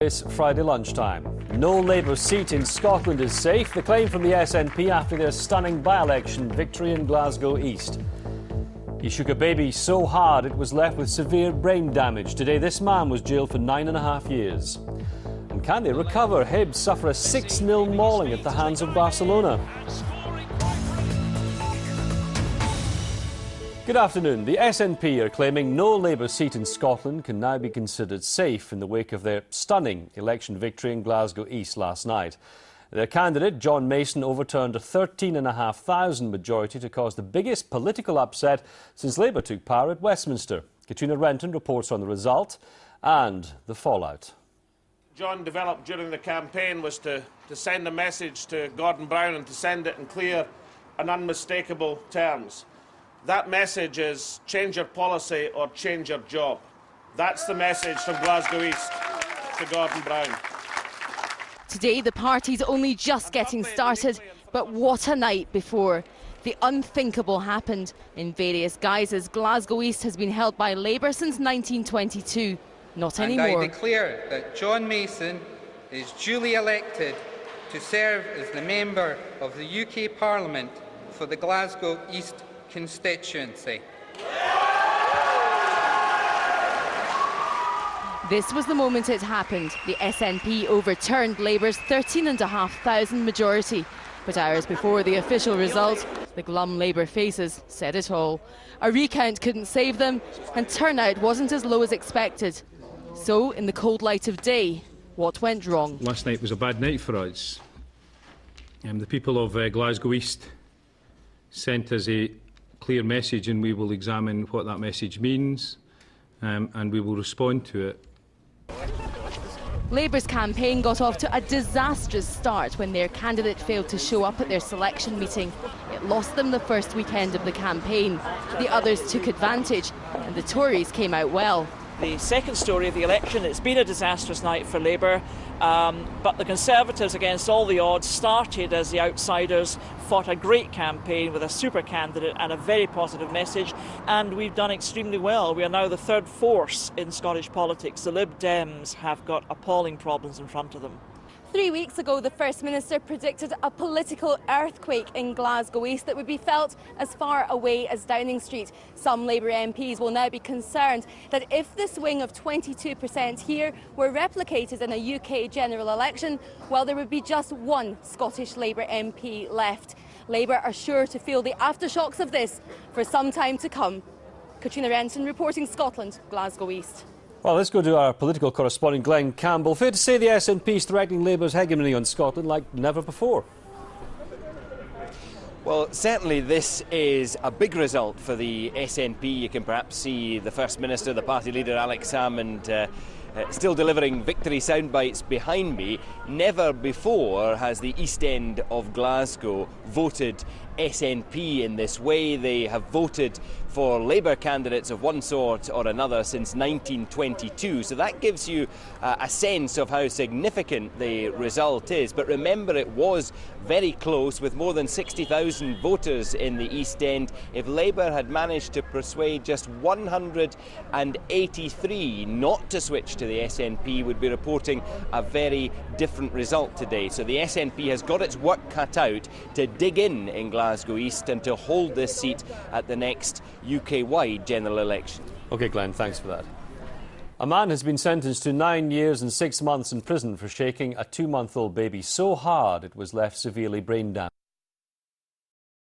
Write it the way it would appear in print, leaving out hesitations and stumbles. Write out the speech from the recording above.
This Friday lunchtime. No Labour seat in Scotland is safe. The claim from the SNP after their stunning by-election victory in Glasgow East. He shook a baby so hard it was left with severe brain damage. Today this man was jailed for 9.5 years. And can they recover? Hibs suffer a 6-0 mauling at the hands of Barcelona. Good afternoon. The SNP are claiming no Labour seat in Scotland can now be considered safe in the wake of their stunning election victory in Glasgow East last night. Their candidate, John Mason, overturned a 13,500 majority to cause the biggest political upset since Labour took power at Westminster. Katrina Renton reports on the result and the fallout. John developed during the campaign was to send a message to Gordon Brown and to send it in clear and unmistakable terms. That message is change your policy or change your job. That's the message from Glasgow East to Gordon Brown. Today the party's only just getting started, but what a night before. The unthinkable happened. In various guises, Glasgow East has been held by Labour since 1922. Not anymore. And I declare that John Mason is duly elected to serve as the member of the UK Parliament for the Glasgow East constituency. This was the moment it happened. The SNP overturned Labour's 13,500 majority. But hours before the official result, the glum Labour faces said it all. A recount couldn't save them, and turnout wasn't as low as expected. So, in the cold light of day, what went wrong? Last night was a bad night for us. The people of Glasgow East sent us a clear message, and we will examine what that message means, and we will respond to it. Labour's campaign got off to a disastrous start when their candidate failed to show up at their selection meeting. It lost them the first weekend of the campaign. The others took advantage, and the Tories came out well. The second story of the election, it's been a disastrous night for Labour, but the Conservatives, against all the odds, started as the outsiders, fought a great campaign with a super candidate and a very positive message, and we've done extremely well. We are now the third force in Scottish politics. The Lib Dems have got appalling problems in front of them. 3 weeks ago, the First Minister predicted a political earthquake in Glasgow East that would be felt as far away as Downing Street. Some Labour MPs will now be concerned that if the swing of 22% here were replicated in a UK general election, well, there would be just one Scottish Labour MP left. Labour are sure to feel the aftershocks of this for some time to come. Katrina Renton reporting Scotland, Glasgow East. Well, let's go to our political correspondent Glenn Campbell. Fair to say the SNP is threatening Labour's hegemony on Scotland like never before. Well, certainly this is a big result for the SNP. You can perhaps see the First Minister, the party leader Alex Salmond, still delivering victory soundbites behind me. Never before has the East End of Glasgow voted SNP in this way. They have voted for Labour candidates of one sort or another since 1922. So that gives you a sense of how significant the result is. But remember, it was very close with more than 60,000 voters in the East End. If Labour had managed to persuade just 183 not to switch to the SNP, would be reporting a very different result today. So the SNP has got its work cut out to dig in Glasgow East and to hold this seat at the next UK-wide general election. OK, Glenn, thanks for that. A man has been sentenced to 9 years and 6 months in prison for shaking a 2-month-old baby so hard it was left severely brain damaged.